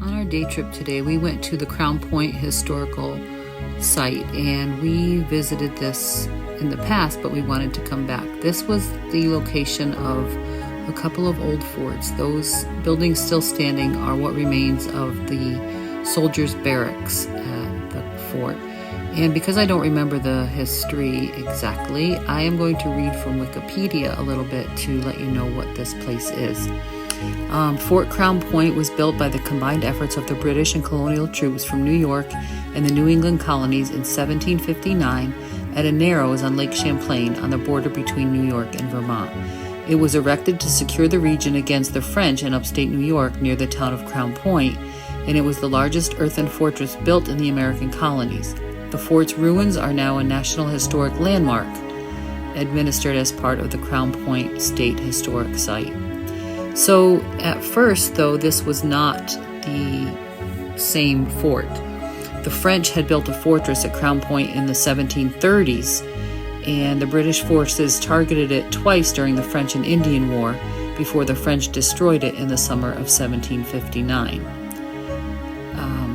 On our day trip today, we went to the Crown Point historical site, and we visited this in the past, but we wanted to come back. This was the location of a couple of old forts. Those buildings still standing are what remains of the soldiers' barracks at the fort. And because I don't remember the history exactly, I am going to read from Wikipedia a little bit to let you know what this place is. Fort Crown Point was built by the combined efforts of the British and colonial troops from New York and the New England colonies in 1759 at a narrows on Lake Champlain on the border between New York and Vermont. It was erected to secure the region against the French in upstate New York near the town of Crown Point, and it was the largest earthen fortress built in the American colonies. The fort's ruins are now a National Historic Landmark, administered as part of the Crown Point State Historic Site. So at first, though, this was not the same fort. The French had built a fortress at Crown Point in the 1730s, and the British forces targeted it twice during the French and Indian War before the French destroyed it in the summer of 1759.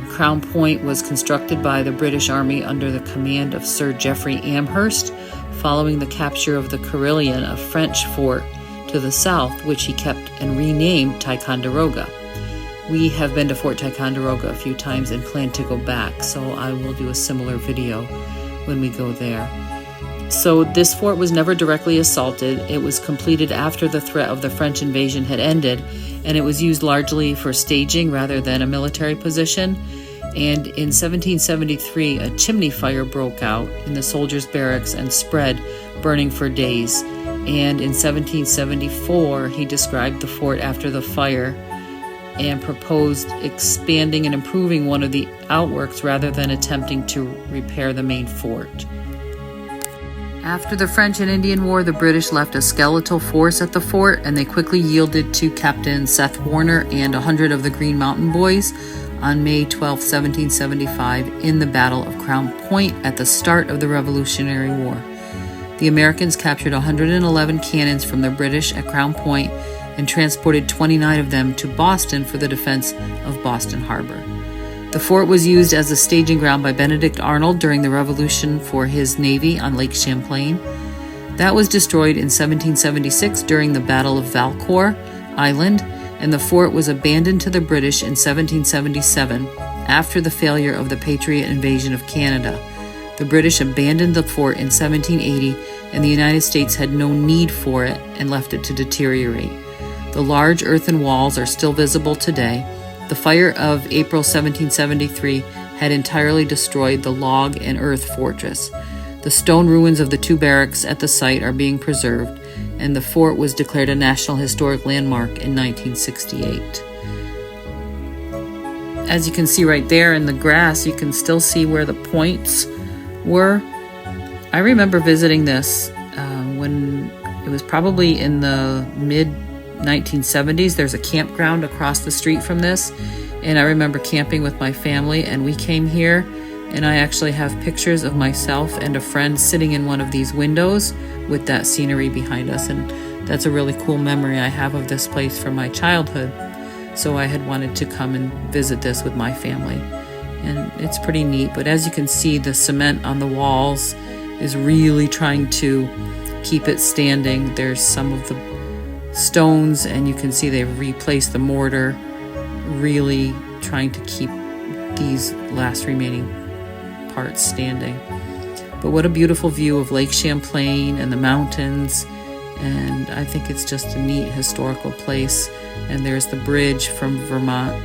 Crown Point was constructed by the British Army under the command of Sir Geoffrey Amherst, following the capture of the Carillon, a French fort to the south, which he kept and renamed Ticonderoga. We have been to Fort Ticonderoga a few times and plan to go back, so I will do a similar video when we go there. So this fort was never directly assaulted. It was completed after the threat of the French invasion had ended, and it was used largely for staging rather than a military position. And in 1773, a chimney fire broke out in the soldiers' barracks and spread, burning for days. And in 1774, he described the fort after the fire and proposed expanding and improving one of the outworks rather than attempting to repair the main fort. After the French and Indian War, the British left a skeletal force at the fort, and they quickly yielded to Captain Seth Warner and 100 of the Green Mountain Boys on May 12, 1775, in the Battle of Crown Point at the start of the Revolutionary War. The Americans captured 111 cannons from the British at Crown Point and transported 29 of them to Boston for the defense of Boston Harbor. The fort was used as a staging ground by Benedict Arnold during the Revolution for his navy on Lake Champlain. That was destroyed in 1776 during the Battle of Valcour Island, and the fort was abandoned to the British in 1777 after the failure of the Patriot invasion of Canada. The British abandoned the fort in 1780, and the United States had no need for it and left it to deteriorate. The large earthen walls are still visible today. The fire of April 1773 had entirely destroyed the log and earth fortress. The stone ruins of the two barracks at the site are being preserved, and the fort was declared a National Historic Landmark in 1968. As you can see right there in the grass, you can still see where the points were. I remember visiting this when it was probably in the mid-1970s. There's a campground across the street from this, and I remember camping with my family, and we came here, and I actually have pictures of myself and a friend sitting in one of these windows with that scenery behind us, and that's a really cool memory I have of this place from my childhood. So I had wanted to come and visit this with my family, and it's pretty neat. But as you can see, the cement on the walls is really trying to keep it standing. There's some of the stones, and you can see they've replaced the mortar, really trying to keep these last remaining parts standing. But what a beautiful view of Lake Champlain and the mountains, and I think it's just a neat historical place. And there's the bridge from Vermont.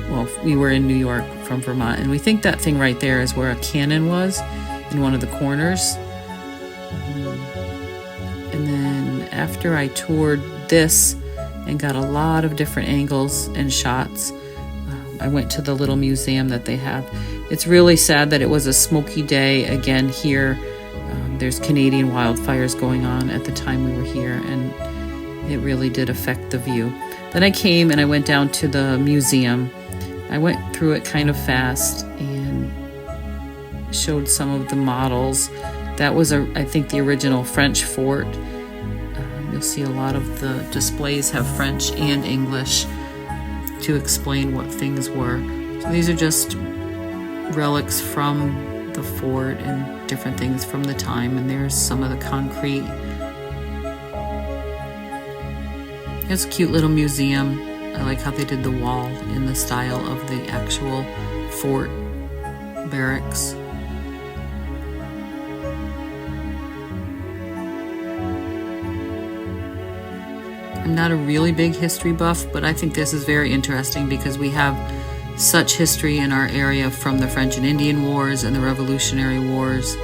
Well, we were in New York from Vermont, and we think that thing right there is where a cannon was in one of the corners. And then after I toured this and got a lot of different angles and shots, I went to the little museum that they have. It's really sad that it was a smoky day again here. There's Canadian wildfires going on at the time we were here, and it really did affect the view. Then I came and I went down to the museum. I went through it kind of fast and showed some of the models. That was, I think, the original French fort. You'll see a lot of the displays have French and English to explain what things were. So these are just relics from the fort and different things from the time, and there's some of the concrete. It's a cute little museum. I like how they did the wall in the style of the actual fort barracks. I'm not a really big history buff, but I think this is very interesting because we have such history in our area from the French and Indian Wars and the Revolutionary Wars.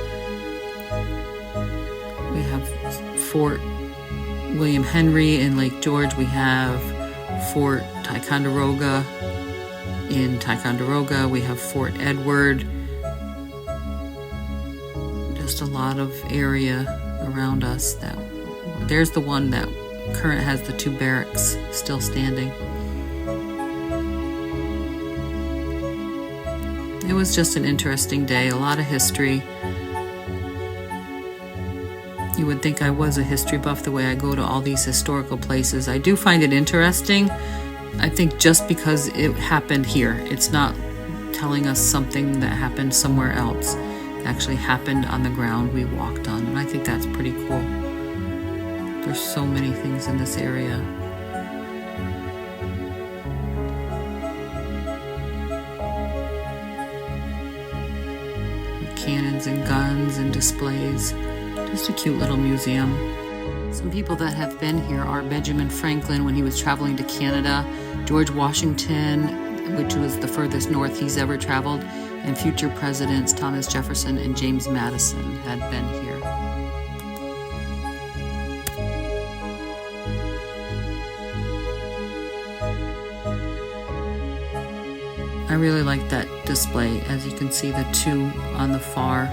We have Fort William Henry in Lake George. We have Fort Ticonderoga in Ticonderoga. We have Fort Edward. Just a lot of area around us. There's the one that current has the two barracks still standing. It was just an interesting day, a lot of history. You would think I was a history buff the way I go to all these historical places. I do find it interesting, I think just because it happened here. It's not telling us something that happened somewhere else. It actually happened on the ground we walked on, and I think that's pretty cool. There's so many things in this area. Cannons and guns and displays. Just a cute little museum. Some people that have been here are Benjamin Franklin when he was traveling to Canada, George Washington, which was the furthest north he's ever traveled, and future presidents Thomas Jefferson and James Madison had been here. I really like that display. As you can see, the two on the far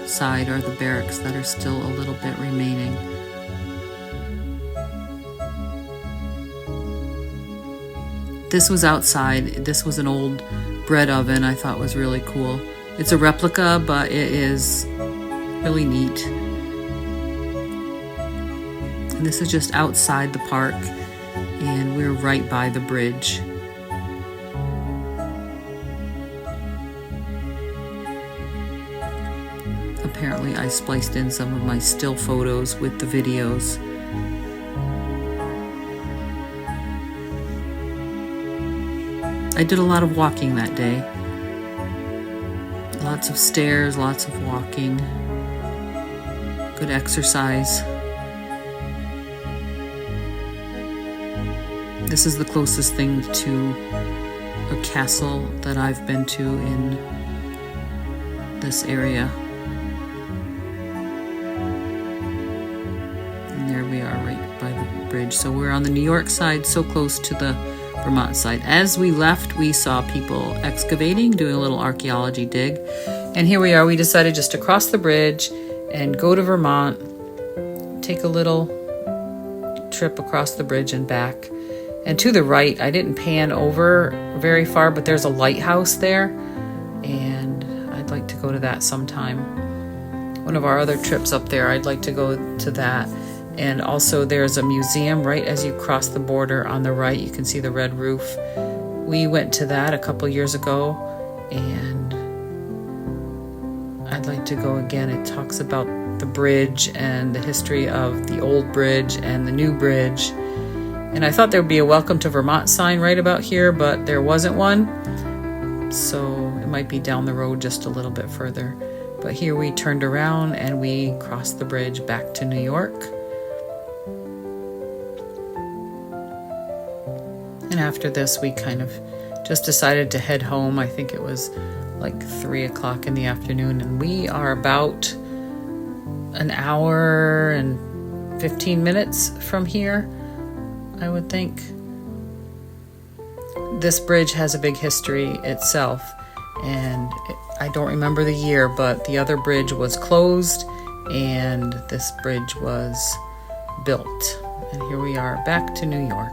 side are the barracks that are still a little bit remaining. This was outside. This was an old bread oven I thought was really cool. It's a replica, but it is really neat. And this is just outside the park, and we're right by the bridge. Apparently I spliced in some of my still photos with the videos. I did a lot of walking that day. Lots of stairs, lots of walking. Good exercise. This is the closest thing to a castle that I've been to in this area. We are right by the bridge. So we're on the New York side, so close to the Vermont side. As we left, we saw people excavating, doing a little archaeology dig. And here we are. We decided just to cross the bridge and go to Vermont, take a little trip across the bridge and back. And to the right, I didn't pan over very far, but there's a lighthouse there, and I'd like to go to that sometime. One of our other trips up there, I'd like to go to that. And also there's a museum right as you cross the border on the right. You can see the red roof. We went to that a couple years ago, and I'd like to go again. It talks about the bridge and the history of the old bridge and the new bridge. And I thought there would be a welcome to Vermont sign right about here, but there wasn't one. So it might be down the road just a little bit further. But here we turned around and we crossed the bridge back to New York. And after this, we kind of just decided to head home. I think it was like 3 o'clock in the afternoon, and we are about an hour and 15 minutes from here, I would think. This bridge has a big history itself, and I don't remember the year, but the other bridge was closed and this bridge was built. And here we are back to New York.